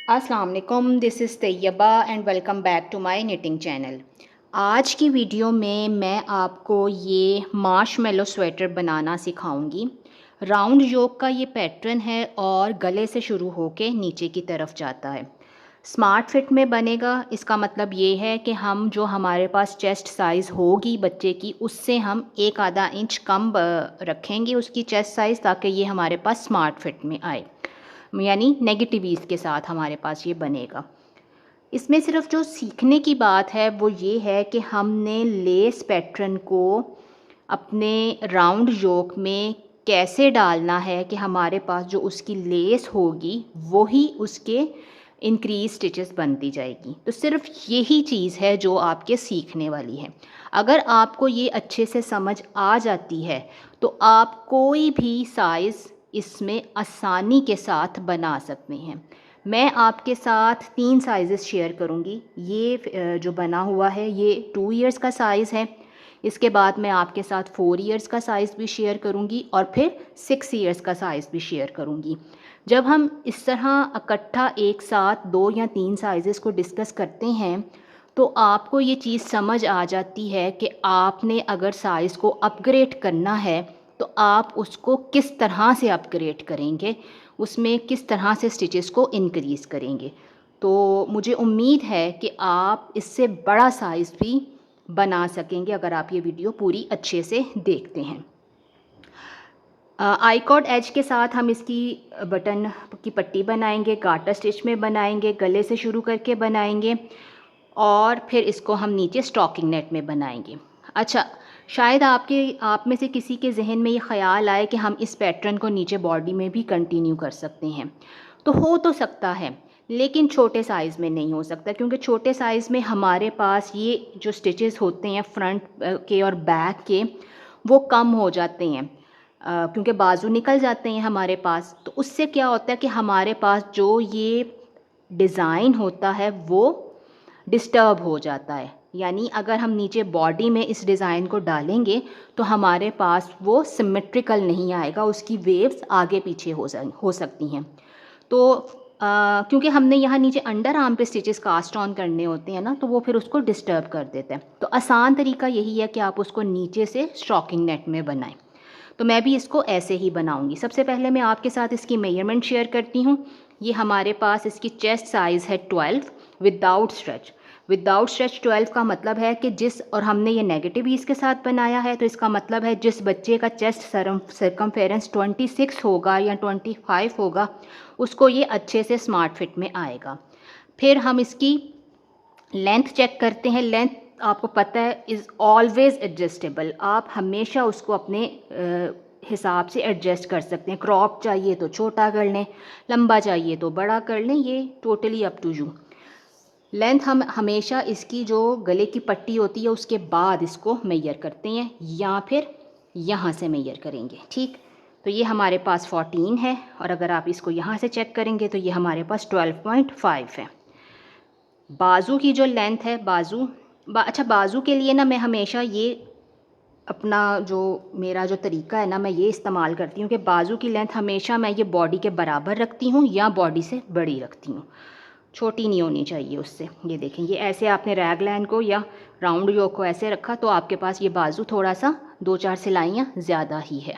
अस्सलाम वालेकुम, this is Tayyaba and welcome back to my knitting channel. आज की वीडियो में मैं आपको ये मार्शमेलो स्वेटर बनाना सिखाऊंगी। राउंड योक का ये पैटर्न है और गले से शुरू होके नीचे की तरफ जाता है। स्मार्ट फिट में बनेगा, इसका मतलब ये है कि हम जो हमारे पास चेस्ट साइज़ होगी बच्चे की, उससे हम एक आधा इंच कम रखेंगे उसकी चेस्ट साइज़, ताकि ये हमारे पास स्मार्ट फिट में आए, यानी नेगेटिव ईज़ के साथ हमारे पास ये बनेगा। इसमें सिर्फ जो सीखने की बात है वो ये है कि हमने लेस पैटर्न को अपने राउंड योक में कैसे डालना है कि हमारे पास जो उसकी लेस होगी वही उसके इंक्रीज स्टिचेस बनती जाएगी। तो सिर्फ यही चीज़ है जो आपके सीखने वाली है। अगर आपको ये अच्छे से समझ आ जाती है तो आप कोई भी साइज़ इसमें आसानी के साथ बना सकते हैं। मैं आपके साथ 3 साइज़ेस शेयर करूँगी। ये जो बना हुआ है ये 2 इयर्स का साइज़ है। इसके बाद मैं आपके साथ 4 इयर्स का साइज़ भी शेयर करूँगी और फिर 6 इयर्स का साइज़ भी शेयर करूँगी। जब हम इस तरह इकट्ठा एक साथ 2 या 3 साइज़ेस को डिस्कस करते हैं तो आपको ये चीज़ समझ आ जाती है कि आपने अगर साइज़ को अपग्रेड करना है तो आप उसको किस तरह से अपग्रेड करेंगे, उसमें किस तरह से स्टिचेस को इंक्रीज़ करेंगे। तो मुझे उम्मीद है कि आप इससे बड़ा साइज़ भी बना सकेंगे अगर आप ये वीडियो पूरी अच्छे से देखते हैं। आई कॉर्ड एज के साथ हम इसकी बटन की पट्टी बनाएंगे, गाटर स्टिच में बनाएंगे, गले से शुरू करके बनाएंगे और फिर इसको हम नीचे स्टॉकिंग नेट में बनाएंगे। अच्छा, शायद आप में से किसी के जहन में ये ख़्याल आए कि हम इस पैटर्न को नीचे बॉडी में भी कंटिन्यू कर सकते हैं। तो हो तो सकता है, लेकिन छोटे साइज़ में नहीं हो सकता, क्योंकि छोटे साइज़ में हमारे पास ये जो स्टिचेस होते हैं फ्रंट के और बैक के, वो कम हो जाते हैं, क्योंकि बाजू निकल जाते हैं हमारे पास। तो उससे क्या होता है कि हमारे पास जो ये डिज़ाइन होता है वो डिस्टर्ब हो जाता है। यानी अगर हम नीचे बॉडी में इस डिज़ाइन को डालेंगे तो हमारे पास वो सिमेट्रिकल नहीं आएगा, उसकी वेव्स आगे पीछे हो सकती हैं। तो क्योंकि हमने यहाँ नीचे अंडर आर्म पे स्टिचेस कास्ट ऑन करने होते हैं ना, तो वो फिर उसको डिस्टर्ब कर देते हैं। तो आसान तरीका यही है कि आप उसको नीचे से स्टॉकिंग नेट में बनाएं। तो मैं भी इसको ऐसे ही बनाऊंगी। सबसे पहले मैं आपके साथ इसकी मेजरमेंट शेयर करती हूँ। ये हमारे पास इसकी चेस्ट साइज़ है 12 विदाउट स्ट्रेच। विदाउट स्ट्रेच 12 का मतलब है कि और हमने ये नेगेटिव ईज के साथ बनाया है, तो इसका मतलब है जिस बच्चे का चेस्ट सरकमफेरेंस 26 होगा या 25 होगा उसको ये अच्छे से स्मार्ट फिट में आएगा। फिर हम इसकी लेंथ चेक करते हैं। लेंथ आपको पता है इज़ ऑलवेज़ एडजस्टेबल। आप हमेशा उसको अपने हिसाब से एडजस्ट कर सकते हैं। क्रॉप चाहिए तो छोटा कर लें, लंबा चाहिए तो बड़ा कर लें, ये totally up to you. Length हम हमेशा इसकी जो गले की पट्टी होती है उसके बाद इसको मेजर करते हैं, या फिर यहाँ से मेजर करेंगे। ठीक, तो ये हमारे पास 14 है और अगर आप इसको यहाँ से चेक करेंगे तो ये हमारे पास 12.5 है। बाजू की जो लेंथ है, अच्छा, बाजू के लिए ना मैं हमेशा ये अपना जो मेरा जो तरीका है ना, मैं ये इस्तेमाल करती हूँ कि बाजू की लेंथ हमेशा मैं ये बॉडी के बराबर रखती हूँ या बॉडी से बड़ी रखती हूँ, छोटी नहीं होनी चाहिए उससे। ये देखें, ये ऐसे आपने रैग लाइन को या राउंड योक को ऐसे रखा तो आपके पास ये बाजू थोड़ा सा 2-4 सिलाइयाँ ज़्यादा ही है।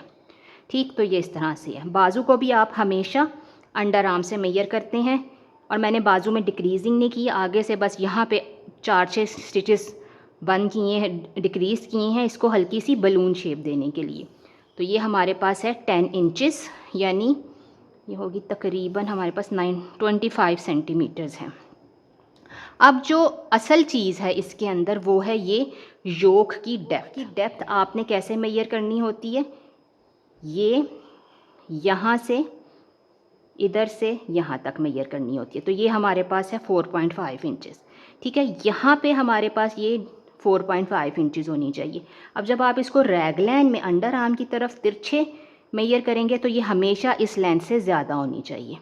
ठीक, तो ये इस तरह से है। बाजू को भी आप हमेशा अंडर आर्म से मेजर करते हैं और मैंने बाजू में डिक्रीजिंग नहीं की, आगे से बस यहाँ पे 4-6 स्टिचेस बंद किए हैं, डिक्रीज़ किए हैं इसको हल्की सी बलून शेप देने के लिए। तो ये हमारे पास है 10 इंचेस, यानी ये होगी तकरीबन हमारे पास 25 सेंटीमीटर्स हैं। अब जो असल चीज़ है इसके अंदर वो है ये योक की डेप्थ आपने कैसे मेजर करनी होती है। ये यहाँ से इधर से यहाँ तक मेजर करनी होती है। तो ये हमारे पास है 4.5 इंचेस। ठीक है, यहाँ पे हमारे पास ये 4.5 इंचेस होनी चाहिए। अब जब आप इसको रैगलाइन में अंडर आर्म की तरफ तिरछे मेजर करेंगे तो ये हमेशा इस लेंथ से ज़्यादा होनी चाहिए।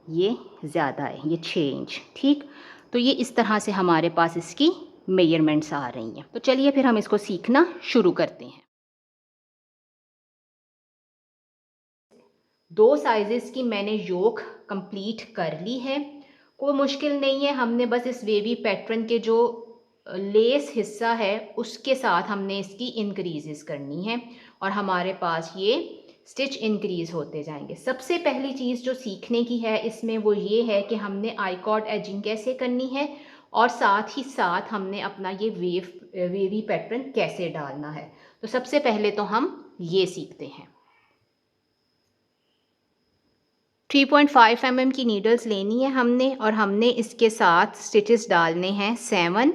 ये ज़्यादा है, ये 6 इंच। ठीक, तो ये इस तरह से हमारे पास इसकी मेजरमेंट्स आ रही हैं। तो चलिए फिर हम इसको सीखना शुरू करते हैं। 2 साइज़ेस की मैंने योक कंप्लीट कर ली है कोई मुश्किल नहीं है, हमने बस इस वेवी पैटर्न के जो लेस हिस्सा है उसके साथ हमने इसकी इंक्रीजेस करनी है और हमारे पास ये स्टिच इंक्रीज होते जाएंगे। सबसे पहली चीज़ जो सीखने की है इसमें वो ये है कि हमने आई कॉर्ड एजिंग कैसे करनी है और साथ ही साथ हमने अपना ये वेवी पैटर्न कैसे डालना है। तो सबसे पहले तो हम ये सीखते हैं। 3.5 mm की नीडल्स लेनी है हमने और हमने इसके साथ स्टिचेस डालने हैं 7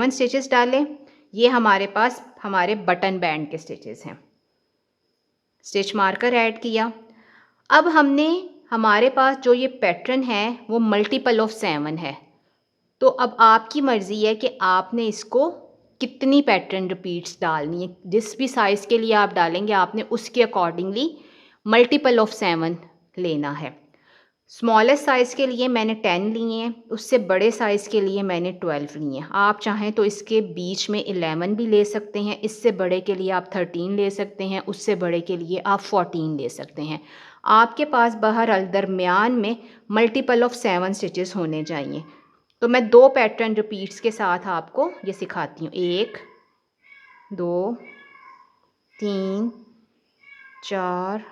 स्टिचेस डालें। ये हमारे पास हमारे बटन बैंड के स्टिचेस हैं। स्टिच मार्कर ऐड किया। अब हमने हमारे पास जो ये पैटर्न है वो मल्टीपल ऑफ 7 है, तो अब आपकी मर्ज़ी है कि आपने इसको कितनी पैटर्न रिपीट्स डालनी है। जिस भी साइज़ के लिए आप डालेंगे आपने उसके अकॉर्डिंगली मल्टीपल ऑफ 7 लेना है। स्मॉलेस्ट साइज़ के लिए मैंने 10 लिए हैं, उससे बड़े साइज़ के लिए मैंने 12 लिए हैं। आप चाहें तो इसके बीच में 11 भी ले सकते हैं, इससे बड़े के लिए आप 13 ले सकते हैं, उससे बड़े के लिए आप 14 ले सकते हैं। आपके पास बहरहाल दरमियान में मल्टीपल ऑफ 7 स्टिचेस होने चाहिए। तो मैं 2 पैटर्न रिपीट्स के साथ आपको ये सिखाती हूँ। 1 2 3 4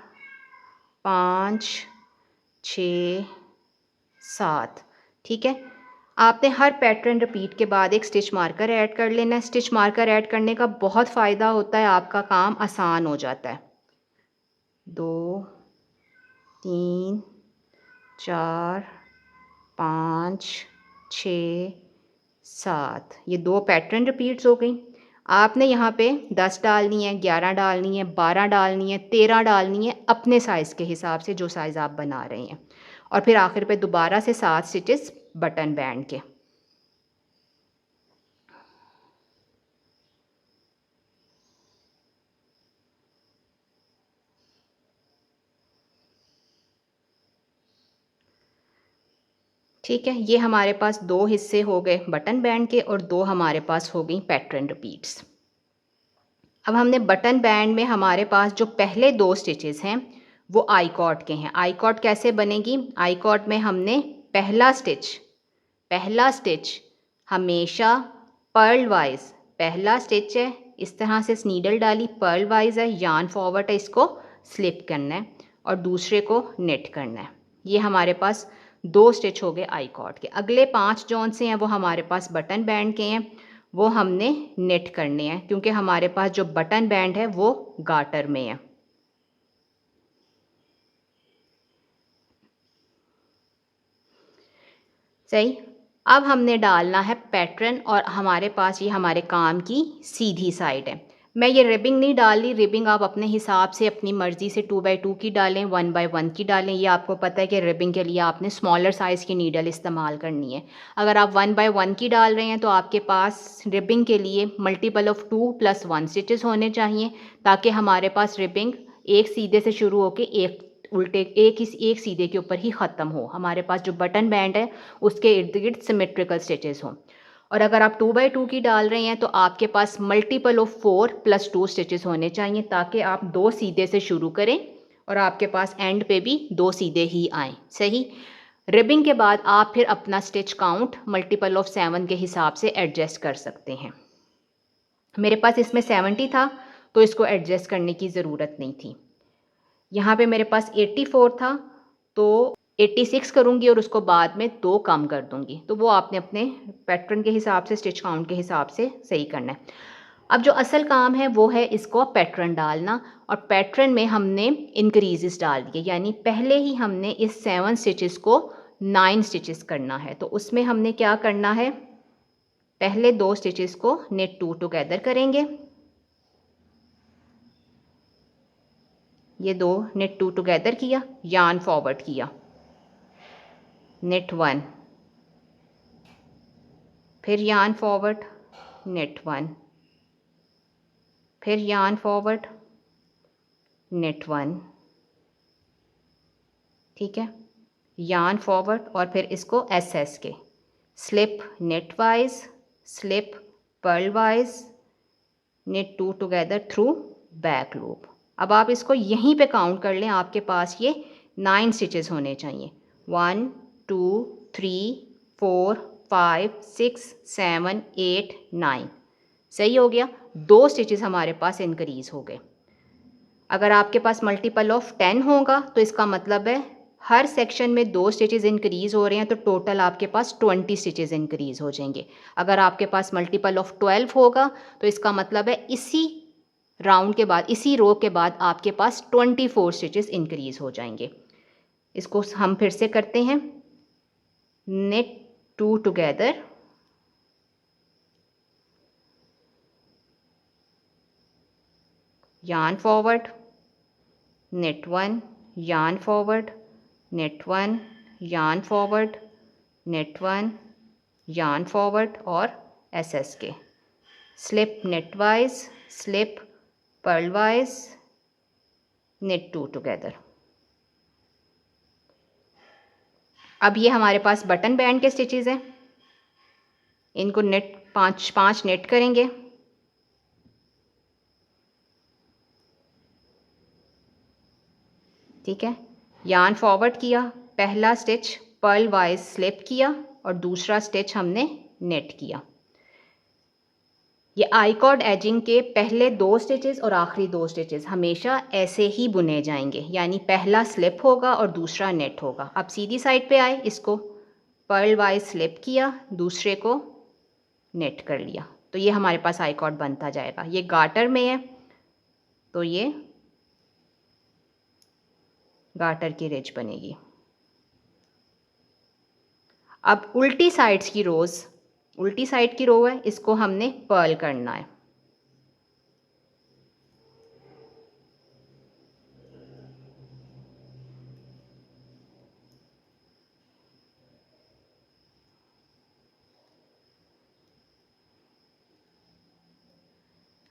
5 6 7। ठीक है, आपने हर पैटर्न रिपीट के बाद एक स्टिच मार्कर ऐड कर लेना है। स्टिच मार्कर ऐड करने का बहुत फ़ायदा होता है, आपका काम आसान हो जाता है। 2 3 4 5 6 7, ये 2 पैटर्न रिपीट्स हो गई। आपने यहाँ पे 10 डालनी है, 11 डालनी है, 12 डालनी है, 13 डालनी है, अपने साइज़ के हिसाब से जो साइज़ आप बना रहे हैं। और फिर आखिर पे दोबारा से 7 स्टिचेस बटन बैंड के। ठीक है, ये हमारे पास 2 हिस्से हो गए बटन बैंड के और 2 हमारे पास हो गई पैटर्न रिपीट्स। अब हमने बटन बैंड में हमारे पास जो पहले 2 स्टिचेस हैं वो आई कॉर्ड के हैं। आई कॉर्ड कैसे बनेगी? आई कॉर्ड में हमने पहला स्टिच हमेशा पर्ल वाइज, पहला स्टिच है इस तरह से नीडल डाली, पर्ल वाइज है, यार्न फॉरवर्ड है, इसको स्लिप करना है और दूसरे को नेट करना है। ये हमारे पास 2 स्टिच हो गए आई कॉर्ड के। अगले 5 जॉन से हैं वो हमारे पास बटन बैंड के हैं, वो हमने नेट करने हैं क्योंकि हमारे पास जो बटन बैंड है वो गार्टर में है। सही, अब हमने डालना है पैटर्न और हमारे पास ये हमारे काम की सीधी साइड है। मैं ये रिबिंग नहीं डाल रही, रिबिंग आप अपने हिसाब से अपनी मर्ज़ी से 2x2 की डालें, 1x1 की डालें। ये आपको पता है कि रिबिंग के लिए आपने स्मॉलर साइज़ की नीडल इस्तेमाल करनी है। अगर आप 1x1 की डाल रहे हैं तो आपके पास रिबिंग के लिए मल्टीपल ऑफ 2 + 1 स्टिचेस होने चाहिए ताकि हमारे पास रिबिंग एक सीधे से शुरू होकर एक उल्टे एक सीधे के ऊपर ही ख़त्म हो। हमारे पास जो बटन बैंड है उसके इर्द गिर्द सिमेट्रिकल स्टिचेस हों। और अगर आप 2x2 की डाल रहे हैं तो आपके पास मल्टीपल ऑफ 4 + 2 स्टिचेस होने चाहिए ताकि आप 2 सीधे से शुरू करें और आपके पास एंड पे भी 2 सीधे ही आएँ। सही, रिबिंग के बाद आप फिर अपना स्टिच काउंट मल्टीपल ऑफ 7 के हिसाब से एडजस्ट कर सकते हैं। मेरे पास इसमें 70 था तो इसको एडजस्ट करने की ज़रूरत नहीं थी। यहाँ पे मेरे पास 84 था तो 86 करूँगी और उसको बाद में 2 कम कर दूँगी। तो वो आपने अपने पैटर्न के हिसाब से, स्टिच काउंट के हिसाब से सही करना है। अब जो असल काम है वो है इसको पैटर्न डालना और पैटर्न में हमने इंक्रीजेस डाल दिए, यानी पहले ही हमने इस 7 स्टिचेस को 9 स्टिचेस करना है। तो उसमें हमने क्या करना है, पहले 2 स्टिचेस को नेट 2 टुगेदर करेंगे, ये 2 नेट 2 टुगेदर किया, यार्न फॉरवर्ड किया, नेट 1, फिर यार्न फॉरवर्ड, नेट 1, फिर यार्न फॉरवर्ड, नेट 1। ठीक है, यार्न फॉरवर्ड और फिर इसको S K slip knitwise, slip purlwise, knit 2 together through back loop. अब आप इसको यहीं पे काउंट कर लें, आपके पास ये 9 स्टिचेस होने चाहिए। 1 2 3 4 5 6 7 8 9। सही हो गया, 2 स्टिचेस हमारे पास इंक्रीज़ हो गए। अगर आपके पास मल्टीपल ऑफ 10 होगा तो इसका मतलब है हर सेक्शन में 2 स्टिचेस इंक्रीज़ हो रहे हैं, तो टोटल आपके पास 20 स्टिचेस इंक्रीज़ हो जाएंगे। अगर आपके पास मल्टीपल ऑफ 12 होगा तो इसका मतलब है इसी राउंड के बाद, इसी रो के बाद आपके पास 24 स्टिचेस इंक्रीज़ हो जाएंगे। इसको हम फिर से करते हैं। Net 2 together, yarn forward, knit 1, yarn forward, knit 1, yarn forward, knit 1, yarn forward और SSK, slip knitwise, slip purlwise, knit 2 together। अब ये हमारे पास बटन बैंड के स्टिचेस हैं, इनको नेट 5 नेट करेंगे। ठीक है, यार्न फॉरवर्ड किया, पहला स्टिच पर्ल वाइज स्लिप किया और दूसरा स्टिच हमने नेट किया। ये आई कॉर्ड एजिंग के पहले 2 स्टिचेस और आखिरी 2 स्टिचेस हमेशा ऐसे ही बुने जाएंगे, यानी पहला स्लिप होगा और दूसरा नेट होगा। अब सीधी साइड पे आए, इसको पर्ल वाइज स्लिप किया, दूसरे को नेट कर लिया, तो ये हमारे पास आई कॉर्ड बनता जाएगा। ये गार्टर में है तो ये गार्टर की रिज बनेगी। अब उल्टी साइड्स की रोज़, उल्टी साइड की रो है, इसको हमने पर्ल करना है।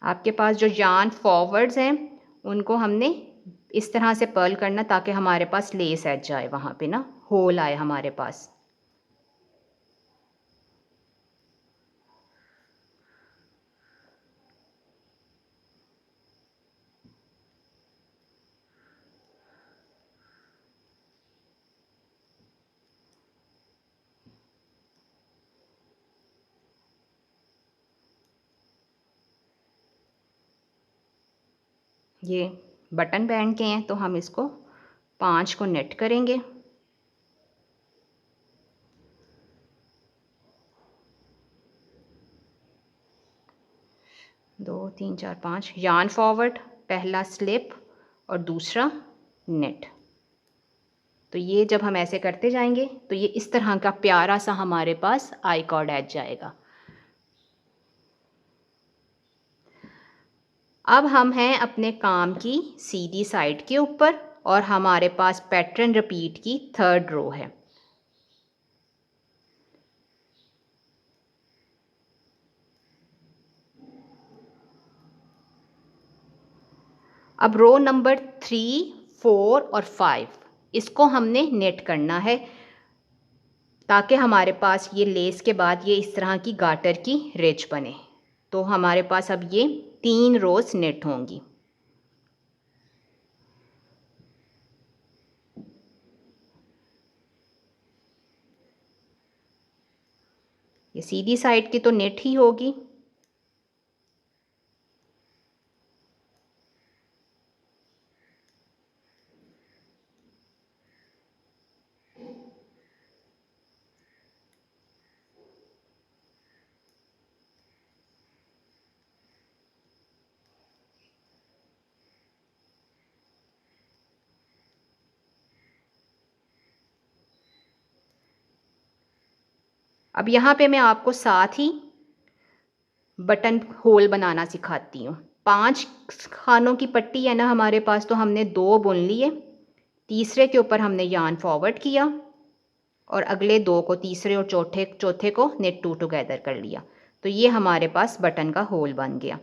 आपके पास जो यार्न फॉरवर्ड्स हैं उनको हमने इस तरह से पर्ल करना ताकि हमारे पास लेस एज जाए, वहाँ पे ना होल आए हमारे पास। ये बटन बैंड के हैं तो हम इसको 5 को नेट करेंगे। दो तीन चार 5, यार्न फॉरवर्ड, पहला स्लिप और दूसरा नेट। तो ये जब हम ऐसे करते जाएंगे तो ये इस तरह का प्यारा सा हमारे पास आई कॉर्ड एज जाएगा। अब हम हैं अपने काम की सीधी साइड के ऊपर और हमारे पास पैटर्न रिपीट की 3rd रो है। अब रो नंबर 3, 4 और 5 इसको हमने नेट करना है ताकि हमारे पास ये लेस के बाद ये इस तरह की गार्टर की रिज बने। तो हमारे पास अब ये 3 रोज नेट होंगी। ये सीधी साइड की तो नेट ही होगी। अब यहाँ पे मैं आपको साथ ही बटन होल बनाना सिखाती हूँ। 5 खानों की पट्टी है ना हमारे पास, तो हमने 2 बुन लिए, तीसरे के ऊपर हमने यार्न फॉरवर्ड किया और अगले 2 को, तीसरे और चौथे को नेट 2 टुगेदर कर लिया। तो ये हमारे पास बटन का होल बन गया।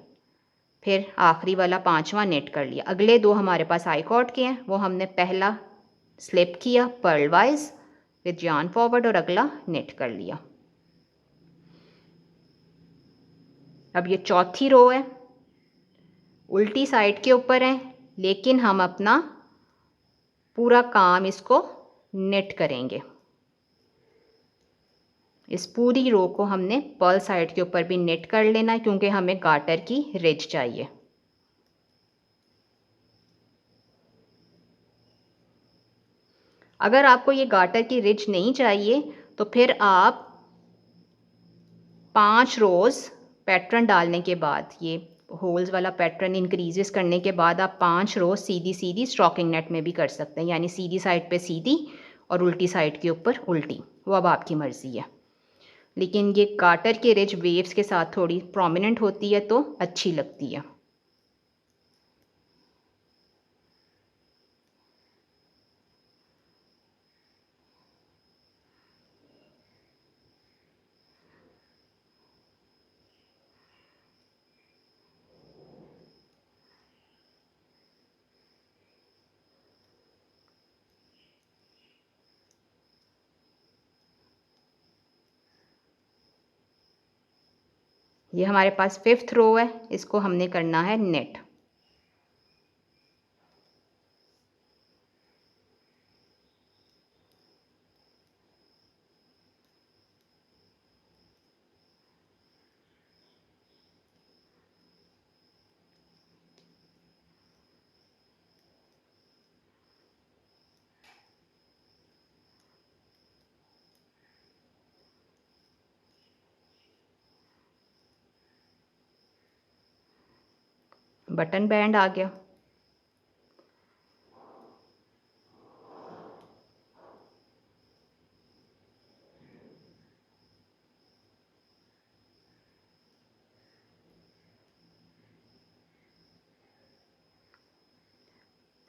फिर आखिरी वाला 5वां नेट कर लिया। अगले 2 हमारे पास आई कॉर्ड के हैं, वो हमने पहला स्लिप किया purlwise with yarn forward और अगला नेट कर लिया। अब ये चौथी रो है, उल्टी साइड के ऊपर हैं, लेकिन हम अपना पूरा काम इसको नेट करेंगे। इस पूरी रो को हमने पर्ल साइड के ऊपर भी नेट कर लेना, क्योंकि हमें गार्टर की रिज चाहिए। अगर आपको ये गार्टर की रिज नहीं चाहिए तो फिर आप 5 रोज़ पैटर्न डालने के बाद, ये होल्स वाला पैटर्न इंक्रीजेस करने के बाद आप 5 रोज़ सीधी सीधी स्टॉकिंग नेट में भी कर सकते हैं, यानी सीधी साइड पे सीधी और उल्टी साइड के ऊपर उल्टी, वो अब आपकी मर्ज़ी है। लेकिन ये गार्टर की रिज वेव्स के साथ थोड़ी प्रोमिनेंट होती है तो अच्छी लगती है। ये हमारे पास 5th रो है, इसको हमने करना है नेट। बटन बैंड आ गया।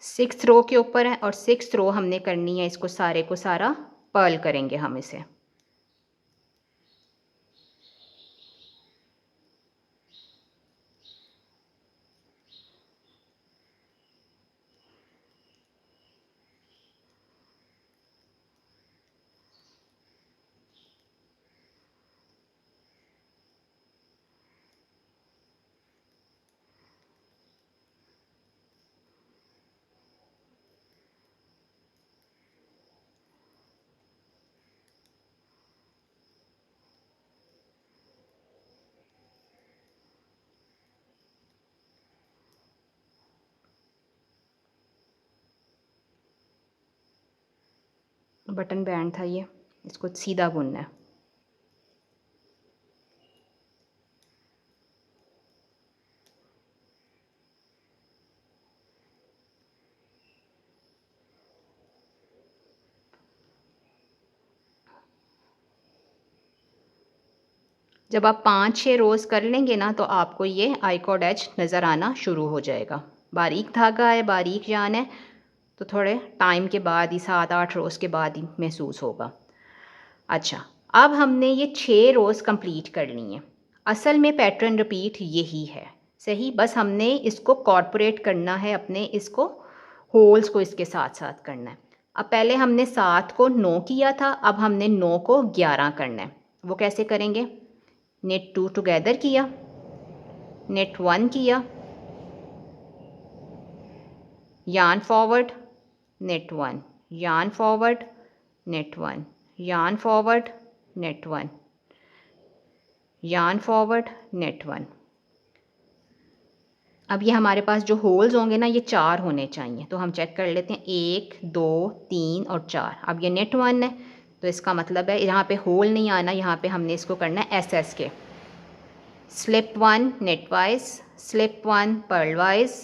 सिक्स्थ रो के ऊपर है और 6th रो हमने करनी है, इसको सारे को सारा पर्ल करेंगे हम इसे। बटन बैंड था ये, इसको सीधा बुनना है। जब आप 5-6 रोज़ कर लेंगे ना तो आपको ये आइकॉर्ड एज नज़र आना शुरू हो जाएगा। बारीक धागा है, बारीक यान है, तो थोड़े टाइम के बाद ही 7-8 रोज़ के बाद ही महसूस होगा। अच्छा, अब हमने ये 6 रोज़ कंप्लीट कर ली हैं। असल में पैटर्न रिपीट यही है, सही, बस हमने इसको कॉर्पोरेट करना है, अपने इसको होल्स को इसके साथ साथ करना है। अब पहले हमने 7 को 9 किया था, अब हमने 9 को 11 करना है। वो कैसे करेंगे? नेट 2 टुगेदर किया, नेट 1 किया, yarn forward, net 1, yarn forward, net 1, yarn forward, net 1, yarn forward, net 1। अब ये हमारे पास जो होल्स होंगे ना, ये 4 होने चाहिए, तो हम चेक कर लेते हैं, 1 2 3 और 4। अब ये नेट 1 है, तो इसका मतलब है यहाँ पे होल नहीं आना, यहाँ पे हमने इसको करना है एस के। slip 1 knit wise, slip 1 purl wise,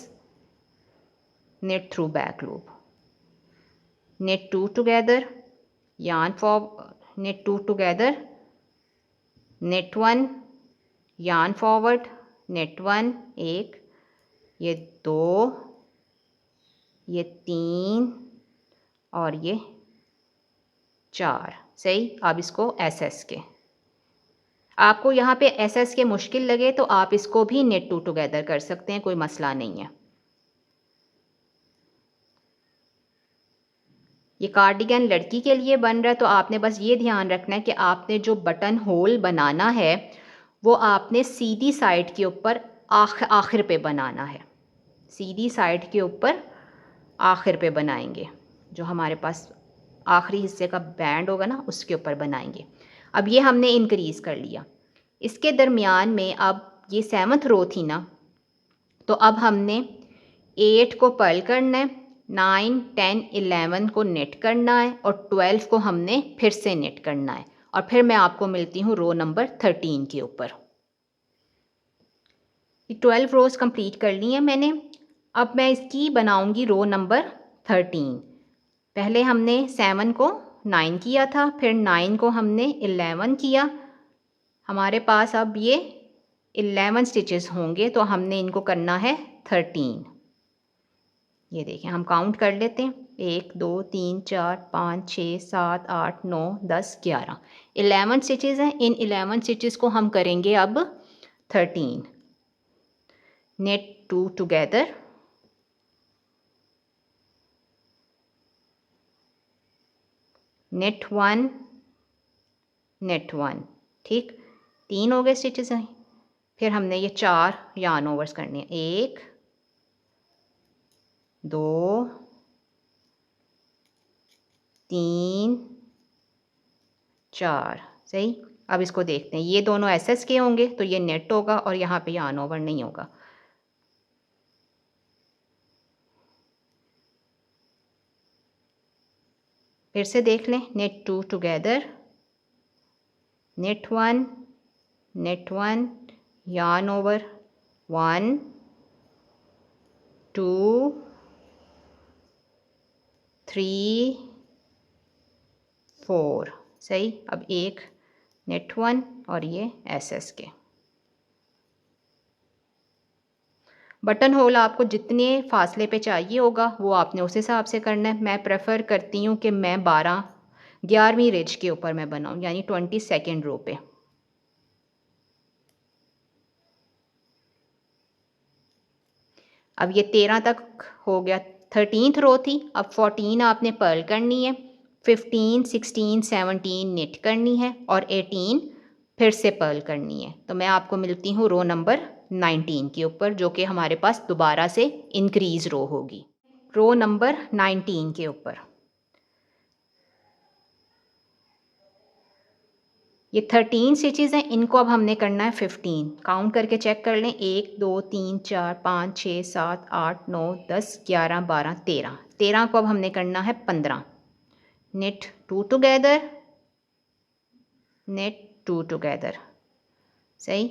knit through back loop, knit 2 together, yarn for, knit 2 together, knit 1, yarn forward, knit 1 एक, ये 2, ये 3 और ये 4। सही। अब इसको एस के, आपको यहाँ पे एस के मुश्किल लगे तो आप इसको भी नेट 2 टुगेदर कर सकते हैं, कोई मसला नहीं है। ये कार्डिगन लड़की के लिए बन रहा है, तो आपने बस ये ध्यान रखना है कि आपने जो बटन होल बनाना है वो आपने सीधी साइड के ऊपर आखिर पे बनाना है। सीधी साइड के ऊपर आखिर पे बनाएंगे, जो हमारे पास आखिरी हिस्से का बैंड होगा ना उसके ऊपर बनाएंगे। अब ये हमने इंक्रीज़ कर लिया। इसके दरमियान में अब ये 7th रो थी ना, तो अब हमने 8 को पर्ल करना है, 9, 10, 11 को नेट करना है और 12 को हमने फिर से नेट करना है। और फिर मैं आपको मिलती हूँ रो नंबर 13 के ऊपर। 12 रोज़ कंप्लीट कर ली है मैंने। अब मैं इसकी बनाऊंगी रो नंबर 13। पहले हमने 7 को 9 किया था, फिर 9 को हमने 11 किया। हमारे पास अब ये 11 स्टिचेस होंगे, तो हमने इनको करना है 13। ये देखें, हम काउंट कर लेते हैं। 1 2 3 4 5 6 7 8 9 10 11 11 स्टिचेस हैं। इन 11 स्टिचेस को हम करेंगे अब 13। Net 2 together, net 1, net 1। ठीक, 3 हो गए स्टिचेस हैं। फिर हमने ये 4 यार्न ओवर्स करने हैं। 1 2 3 4। सही। अब इसको देखते हैं, ये दोनों एसएस के होंगे तो ये नेट होगा और यहाँ पे यार्न ओवर नहीं होगा। फिर से देख लें, net 2 together, net 1, net 1, yarn over 1 2 3 4। सही। अब एक नेट 1 और ये एसएस के। बटन होल आपको जितने फासले पे चाहिए होगा वो आपने उस हिसाब से करना है। मैं प्रेफर करती हूँ कि मैं 11वीं रिज के ऊपर मैं बनाऊँ, यानी 22nd रो पे। अब ये 13 तक हो गया, 13th रो थी। अब 14 आपने पर्ल करनी है, 15 16 17 नेट करनी है और 18 फिर से पर्ल करनी है। तो मैं आपको मिलती हूँ रो नंबर 19 के ऊपर, जो कि हमारे पास दोबारा से इंक्रीज रो होगी। रो नंबर 19 के ऊपर ये 13 स्टिचेस हैं, इनको अब हमने करना है 15। काउंट करके चेक कर लें, 1 2 3 4 5 6 7 8 9 10 11 12 13। 13 को अब हमने करना है 15। Net 2 together, net 2 together. सही।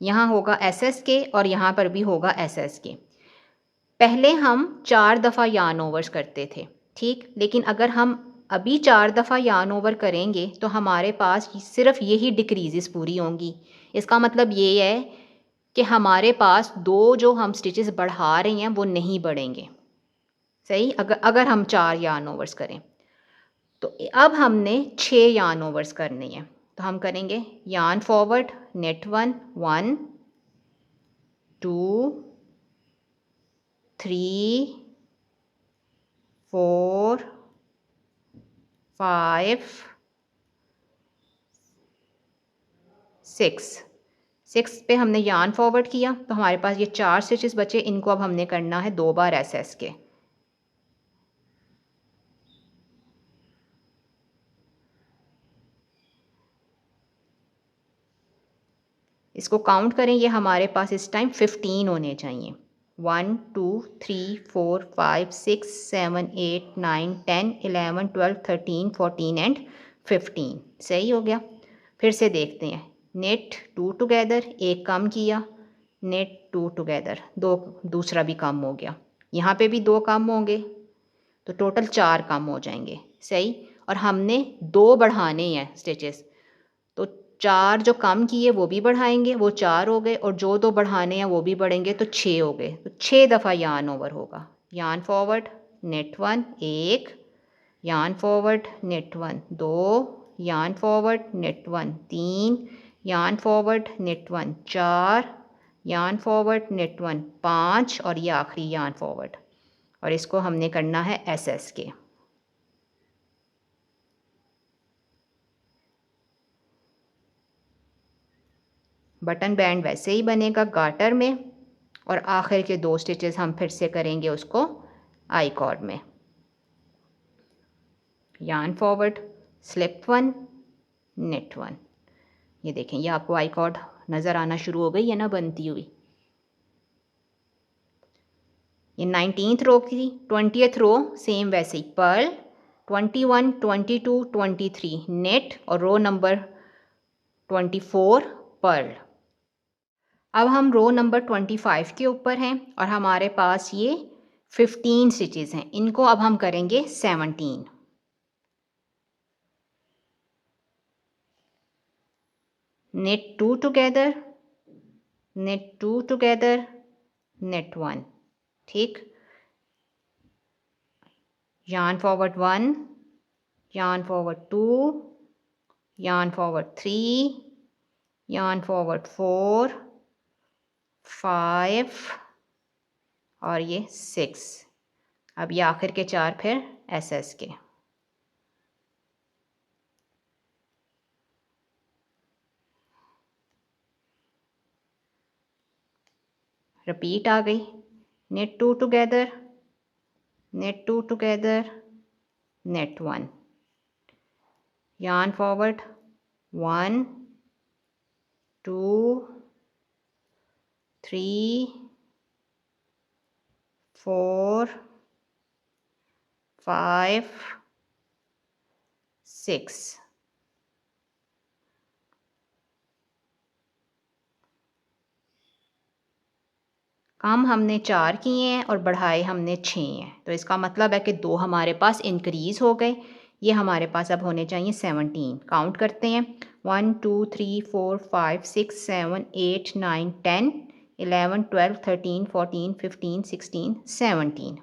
यहाँ होगा एसएस के और यहाँ पर भी होगा एसएस के। पहले हम 4 दफ़ा यार्न ओवर्स करते थे, ठीक, लेकिन अगर हम अभी 4 दफ़ा यार्न ओवर करेंगे तो हमारे पास सिर्फ यही डिक्रीजेस पूरी होंगी। इसका मतलब ये है कि हमारे पास दो जो हम स्टिचेस बढ़ा रहे हैं वो नहीं बढ़ेंगे। सही। अगर हम 4 यार्न ओवर्स करें तो अब हमने 6 यार्न ओवर्स करने हैं। तो हम करेंगे यार्न फॉरवर्ड, नेट 1 1 2 3 4 5 6। 6 पे हमने यार्न फॉरवर्ड किया तो हमारे पास ये 4 स्टिचेस बचे। इनको अब हमने करना है 2 बार एसएस के। इसको काउंट करें, ये हमारे पास इस टाइम 15 होने चाहिए। 1 2 3 4 5 6 7 8 9 10 11 12 13 14 एंड 15। सही हो गया। फिर से देखते हैं, नेट 2 टुगेदर, एक कम किया, नेट 2 टुगेदर, दो दूसरा भी कम हो गया। यहाँ पे भी 2 कम होंगे तो टोटल 4 कम हो जाएंगे। सही। और हमने 2 बढ़ाने हैं स्टिचेस, तो 4 जो कम किए वो भी बढ़ाएंगे, वो 4 हो गए, और जो 2 बढ़ाने हैं वो भी बढ़ेंगे तो 6 हो गए। तो 6 दफ़ा यार्न ओवर होगा। Yarn forward, net 1 1, yarn forward, net 1 2, yarn forward, net 1 3, yarn forward, net 1 4, yarn forward, net 1 5 और ये आखिरी यार्न फॉरवर्ड। और इसको हमने करना है एसएस के। बटन बैंड वैसे ही बनेगा गार्टर में। और आखिर के 2 स्टिचेस हम फिर से करेंगे उसको आई कॉर्ड में। Yarn forward, slip 1, net 1। ये देखें, ये आपको आई कॉर्ड नज़र आना शुरू हो गई है ना बनती हुई। ये 19th रो की 20th रो सेम वैसे ही पर्ल, 21, 22, 23 नेट और रो नंबर 24 पर्ल। अब हम रो नंबर 25 के ऊपर हैं और हमारे पास ये 15 स्टिचेस हैं। इनको अब हम करेंगे 17। knit 2 together, knit 2 together, knit 1। ठीक, yarn forward 1, yarn forward 2, yarn forward 3, yarn forward 4, 5 और ये 6। अब ये आखिर के 4 फिर एसएस के। रिपीट आ गई। knit 2 together, knit 2 together, knit 1, yarn forward 1, 2, 3, 4, 5, 6। कम हमने 4 किए हैं और बढ़ाए हमने 6 हैं, तो इसका मतलब है कि 2 हमारे पास इंक्रीज़ हो गए। ये हमारे पास अब होने चाहिए 17। काउंट करते हैं, 1 2 3 4 5 6 7 8 9 10 11 12 13 14 15 16 17।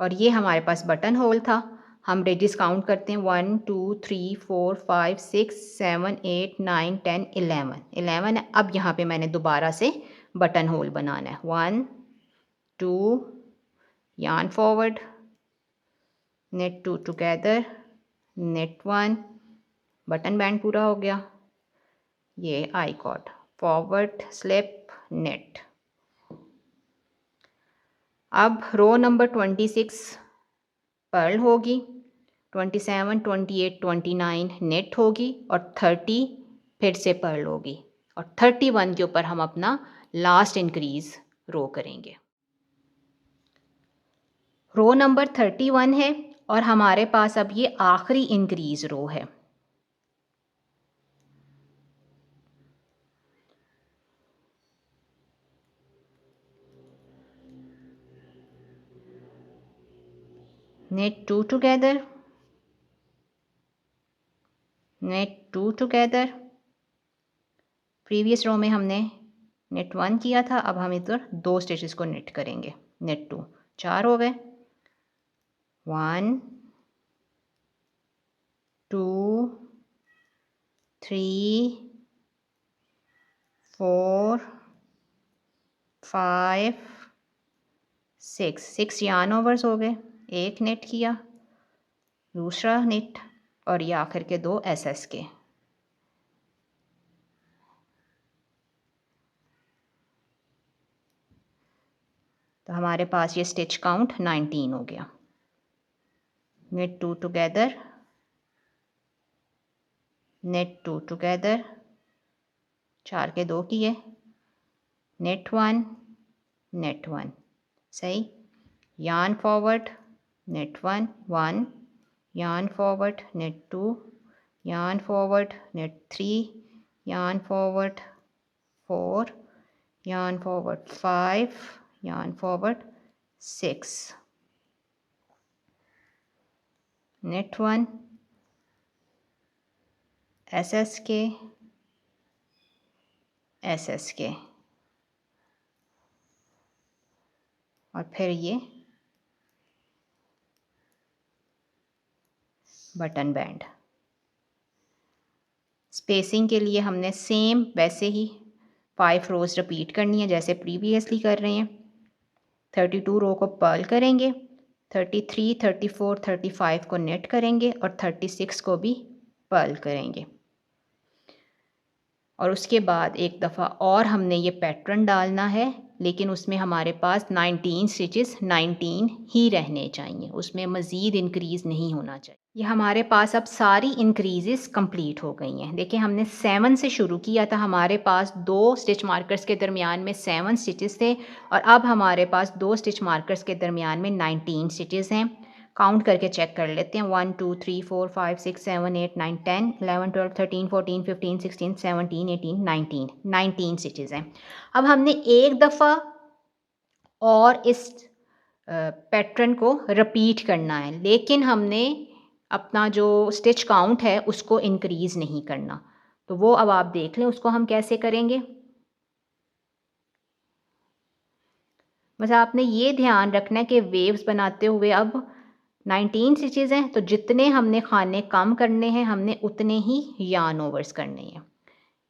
और ये हमारे पास बटन होल था। हम रेडियस काउंट करते हैं, 1 2 3 4 5 6 7 8 9 10 11 है। अब यहाँ पे मैंने दोबारा से बटन होल बनाना है। 1 2 yarn forward, knit 2 together, knit 1, button band पूरा हो गया। ये आई कॉर्ड, फॉरवर्ड स्लिप नेट। अब रो नंबर 26 पर्ल होगी, 27 28 29 नेट होगी और 30 फिर से पर्ल होगी और 31 के ऊपर हम अपना लास्ट इंक्रीज रो करेंगे। रो नंबर 31 है और हमारे पास अब ये आखिरी इंक्रीज रो है। knit 2 together, knit 2 together। Previous रो में हमने knit 1 किया था, अब हम इधर 2 स्टिचेस को knit करेंगे। knit 2, 4 हो गए। 1 2 3 4 5 6 यार्न ओवर्स हो गए। एक नेट किया, दूसरा नेट और ये आखिर के 2 एसएस के। तो हमारे पास ये स्टिच काउंट 19 हो गया। knit 2 together, knit 2 together, 4 के 2 किए, knit 1, knit 1, सही। yarn forward, knit 1 1, yarn forward, knit 2, yarn forward, knit 3, yarn forward 4, yarn forward 5, yarn forward 6, knit 1, SS के, एसएस के और फिर ये बटन बैंड। स्पेसिंग के लिए हमने सेम वैसे ही 5 रोज़ रिपीट करनी है जैसे प्रीवियसली कर रहे हैं। 32 रो को पर्ल करेंगे, 33 34 35 को नेट करेंगे और 36 को भी पर्ल करेंगे। और उसके बाद एक दफ़ा और हमने ये पैटर्न डालना है, लेकिन उसमें हमारे पास 19 स्टिचेस 19 ही रहने चाहिए, उसमें मज़ीद इंक्रीज़ नहीं होना चाहिए। ये हमारे पास अब सारी इंक्रीज़ेस कंप्लीट हो गई हैं। देखिए हमने 7 से शुरू किया था, हमारे पास 2 स्टिच मार्कर्स के दरमियान में 7 स्टिचेस थे और अब हमारे पास 2 स्टिच मार्कर्स के दरमियान में 19 स्टिचेस हैं। काउंट करके चेक कर लेते हैं। 1 2 3 4 5 6 7 8 9 10 11 12 13 14 15 16 17 18 19 19 स्टिचेस हैं। अब हमने एक दफ़ा और इस पैटर्न को रिपीट करना है, लेकिन हमने अपना जो स्टिच काउंट है उसको इंक्रीज़ नहीं करना। तो वो अब आप देख लें उसको हम कैसे करेंगे। बस आपने ये ध्यान रखना है कि वेव्स बनाते हुए अब 19 स्टिचेस हैं, तो जितने हमने खाने कम करने हैं हमने उतने ही यार्न ओवर्स करने हैं।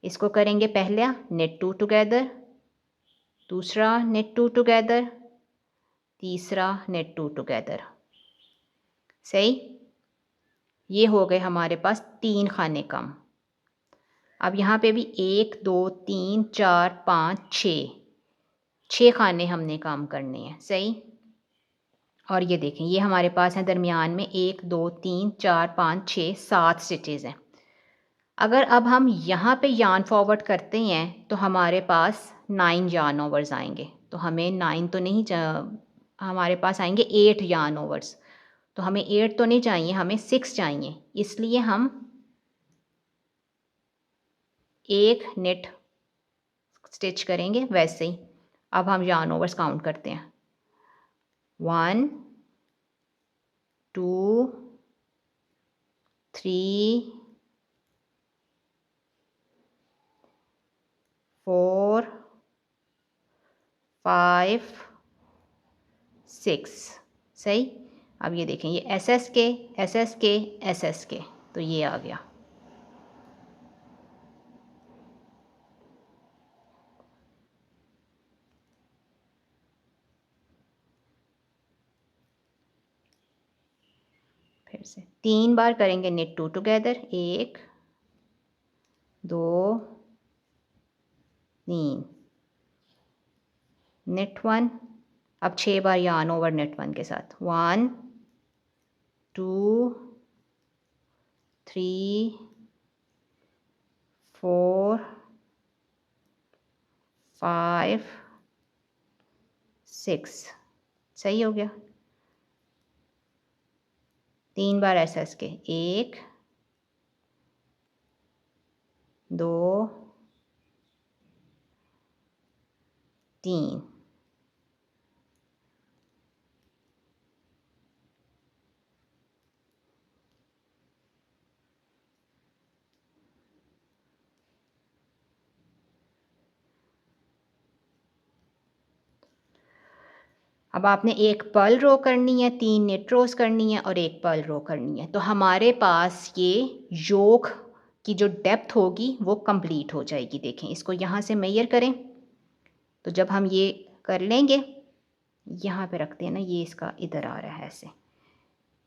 इसको करेंगे पहला नेट 2 टुगेदर, दूसरा नेट 2 टुगेदर, तीसरा नेट 2 टुगेदर। सही, ये हो गए हमारे पास 3 खाने कम। अब यहाँ पे भी 1 2 3 4 5 6 खाने हमने काम करने हैं। सही, और ये देखें ये हमारे पास है दरमियान में 1 2 3 4 5 6 7 स्टिचेज़ हैं। अगर अब हम यहाँ पे यार्न फॉरवर्ड करते हैं तो हमारे पास 9 यार्न ओवर्स आएंगे। तो हमें 9 तो नहीं हमारे पास आएंगे 8 यार्न ओवर्स। तो हमें 8 तो नहीं चाहिए, हमें 6 चाहिए। इसलिए हम एक नेट स्टिच करेंगे वैसे ही। अब हम यार्न ओवर्स काउंट करते हैं। 1 2 3 4 5 6। सही, अब ये देखें ये एस एस के एस एस के एस एस के, तो ये आ गया। फिर से 3 बार करेंगे नेट 2 टुगेदर, 1 2 3 नेट 1। अब 6 बार यार्न ओवर नेट 1 के साथ। 1 2 3 4 5 6। सही हो गया। 3 बार एस एस के, 1 2 3। अब आपने एक पर्ल रो करनी है, 3 नेट रोज करनी है और एक पर्ल रो करनी है। तो हमारे पास ये योक की जो डेप्थ होगी वो कंप्लीट हो जाएगी। देखें इसको यहाँ से मेजर करें, तो जब हम ये कर लेंगे, यहाँ पे रखते हैं ना, ये इसका इधर आ रहा है ऐसे,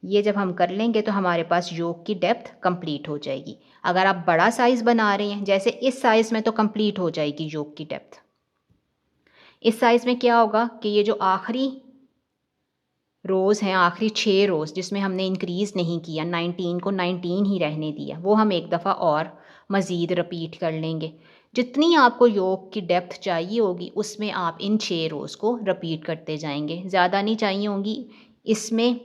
ये जब हम कर लेंगे तो हमारे पास योक की डेप्थ कंप्लीट हो जाएगी। अगर आप बड़ा साइज़ बना रहे हैं, जैसे इस साइज़ में, तो कंप्लीट हो जाएगी योक की डेप्थ। इस साइज़ में क्या होगा कि ये जो आखिरी रोज़ हैं, आखिरी 6 रोज़ जिसमें हमने इंक्रीज़ नहीं किया, 19 को 19 ही रहने दिया, वो हम एक दफ़ा और मज़ीद रिपीट कर लेंगे। जितनी आपको योक की डेप्थ चाहिए होगी उसमें आप इन 6 रोज़ को रिपीट करते जाएंगे। ज़्यादा नहीं चाहिए होंगी, इसमें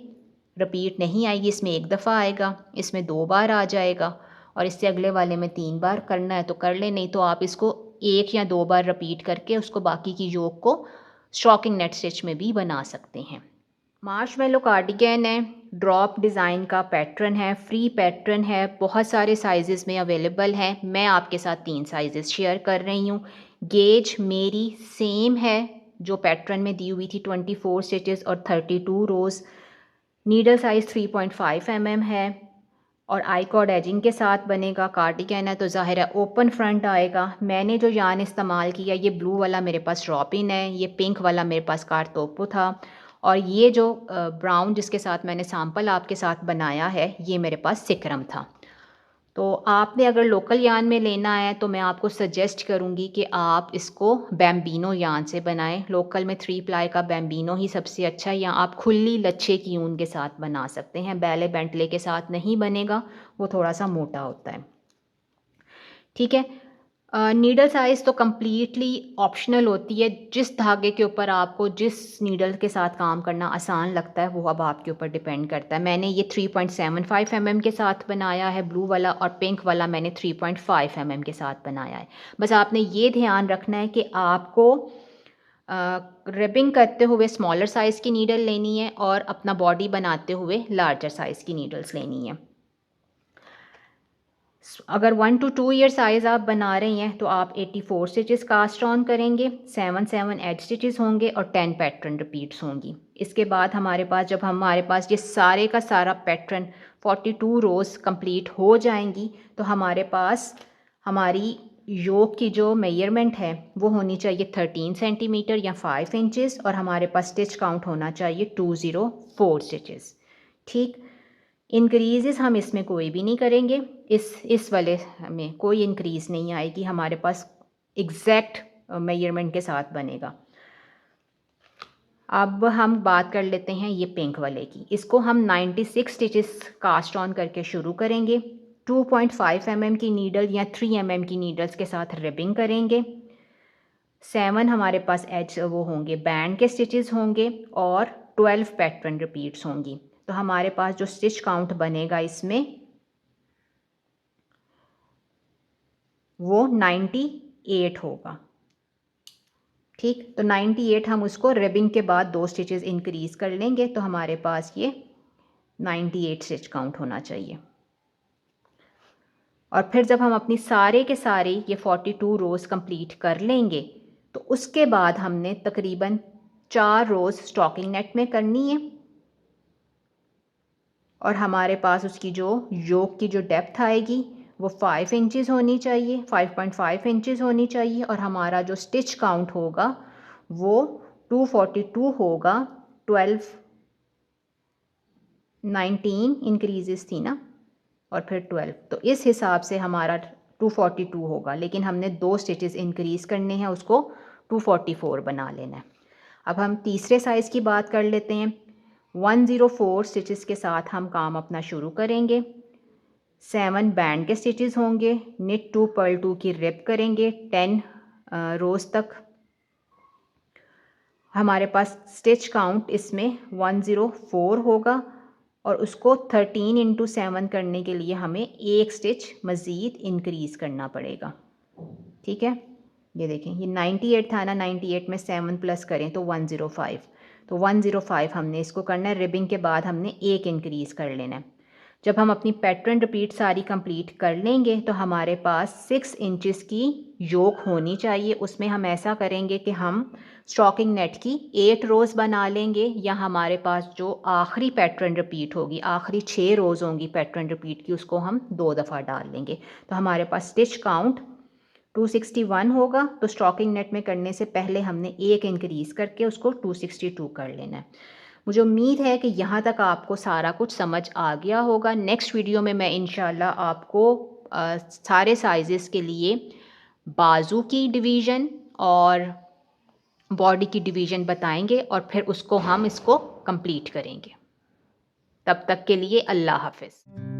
रिपीट नहीं आएगी, इसमें एक दफ़ा आएगा, इसमें 2 बार आ जाएगा और इससे अगले वाले में 3 बार करना है तो कर ले, नहीं तो आप इसको 1 या 2 बार रिपीट करके उसको बाकी की योक को स्टॉकिंग नेट स्टिच में भी बना सकते हैं। मार्शमेलो कार्डिगन है, ड्रॉप डिज़ाइन का पैटर्न है, फ्री पैटर्न है, बहुत सारे साइज़ेस में अवेलेबल है। मैं आपके साथ 3 साइज़ेस शेयर कर रही हूँ। गेज मेरी सेम है जो पैटर्न में दी हुई थी, 24 स्टिचेस और 32 रोज़। नीडल साइज़ 3.5 mm है और आई कॉर्ड एजिंग के साथ बनेगा। कार्डिगन है तो ज़ाहिर है ओपन फ्रंट आएगा। मैंने जो यार्न इस्तेमाल किया, ये ब्लू वाला मेरे पास ड्रॉप-इन है, ये पिंक वाला मेरे पास कारतोपो था और ये जो ब्राउन जिसके साथ मैंने सैम्पल आपके साथ बनाया है, ये मेरे पास सिकरम था। तो आपने अगर लोकल यान में लेना है तो मैं आपको सजेस्ट करूँगी कि आप इसको बैम्बीनो यान से बनाएं। लोकल में 3 प्लाई का बैम्बीनो ही सबसे अच्छा है, या आप खुली लच्छे की ऊन के साथ बना सकते हैं। बैले बेंटले के साथ नहीं बनेगा, वो थोड़ा सा मोटा होता है। ठीक है। नीडल साइज़ तो कम्प्लीटली ऑप्शनल होती है। जिस धागे के ऊपर आपको जिस नीडल के साथ काम करना आसान लगता है वो अब आपके ऊपर डिपेंड करता है। मैंने ये 3.75 mm के साथ बनाया है ब्लू वाला, और पिंक वाला मैंने 3.5 mm के साथ बनाया है। बस आपने ये ध्यान रखना है कि आपको रिबिंग करते हुए स्मॉलर साइज़ की नीडल लेनी है और अपना बॉडी बनाते हुए लार्जर साइज़ की नीडल्स लेनी है। अगर 1 to 2 ईयर साइज़ आप बना रहे हैं तो आप 84 स्टिचेस कास्ट ऑन करेंगे, 7 एज स्टिचेस होंगे और 10 पैटर्न रिपीट्स होंगी। इसके बाद हमारे पास जब हमारे पास ये सारे का सारा पैटर्न 42 रोज़ कंप्लीट हो जाएंगी तो हमारे पास हमारी योक की जो मेजरमेंट है वो होनी चाहिए 13 सेंटीमीटर या 5 इंचेस, और हमारे पास स्टिच काउंट होना चाहिए 204 स्टिचेस। ठीक। इंक्रीज़ हम इसमें कोई भी नहीं करेंगे, इस वाले में कोई इंक्रीज़ नहीं आएगी, हमारे पास एग्जैक्ट मेजरमेंट के साथ बनेगा। अब हम बात कर लेते हैं ये पिंक वाले की। इसको हम 96 स्टिचेस कास्ट ऑन करके शुरू करेंगे। 2.5 mm की नीडल या 3 mm की नीडल्स के साथ रिबिंग करेंगे। 7 हमारे पास एज वो होंगे बैंड के स्टिचेस होंगे और 12 पैटर्न रिपीट्स होंगी। तो हमारे पास जो स्टिच काउंट बनेगा इसमें वो 98 होगा। ठीक। तो 98 हम उसको रिबिंग के बाद 2 स्टिचेस इंक्रीज़ कर लेंगे तो हमारे पास ये 98 स्टिच काउंट होना चाहिए। और फिर जब हम अपनी सारे के सारे ये 42 रोज़ कंप्लीट कर लेंगे तो उसके बाद हमने तकरीबन 4 रोज़ स्टॉकिंग नेट में करनी है, और हमारे पास उसकी जो योक की जो डेप्थ आएगी वो 5 इंचेस होनी चाहिए, 5.5 इंचेस होनी चाहिए, और हमारा जो स्टिच काउंट होगा वो 242 होगा। 12 19 इंक्रीजेस थी ना, और फिर 12, तो इस हिसाब से हमारा 242 होगा, लेकिन हमने 2 स्टिचेस इंक्रीज़ करने हैं, उसको 244 बना लेना है। अब हम तीसरे साइज़ की बात कर लेते हैं। 104 स्टिचेस के साथ हम काम अपना शुरू करेंगे। 7 बैंड के स्टिचेस होंगे, निट 2 पर्ल 2 की रिप करेंगे 10 रोज़ तक। हमारे पास स्टिच काउंट इसमें 104 होगा, और उसको 13 इंटू 7 करने के लिए हमें एक स्टिच मज़ीद इंक्रीज़ करना पड़ेगा। ठीक है। ये देखें, ये 98 था ना, 98 में 7 प्लस करें तो 105, तो 105 हमने इसको करना है। रिबिंग के बाद हमने एक इंक्रीज़ कर लेना है। जब हम अपनी पैटर्न रिपीट सारी कंप्लीट कर लेंगे तो हमारे पास 6 इंचेस की योक होनी चाहिए। उसमें हम ऐसा करेंगे कि हम स्टॉकिंग नेट की 8 रोज़ बना लेंगे, या हमारे पास जो आखिरी पैटर्न रिपीट होगी, आखिरी 6 रोज़ होंगी पैटर्न रिपीट की, उसको हम 2 दफ़ा डाल लेंगे। तो हमारे पास स्टिच काउंट 261 होगा। तो स्टॉकिंग नेट में करने से पहले हमने एक इंक्रीज़ करके उसको 262 कर लेना है। मुझे उम्मीद है कि यहाँ तक आपको सारा कुछ समझ आ गया होगा। नेक्स्ट वीडियो में मैं इंशाल्लाह आपको सारे साइज़ेस के लिए बाजू की डिवीज़न और बॉडी की डिवीज़न बताएंगे, और फिर उसको हम इसको कंप्लीट करेंगे। तब तक के लिए अल्लाह हाफ़िज़।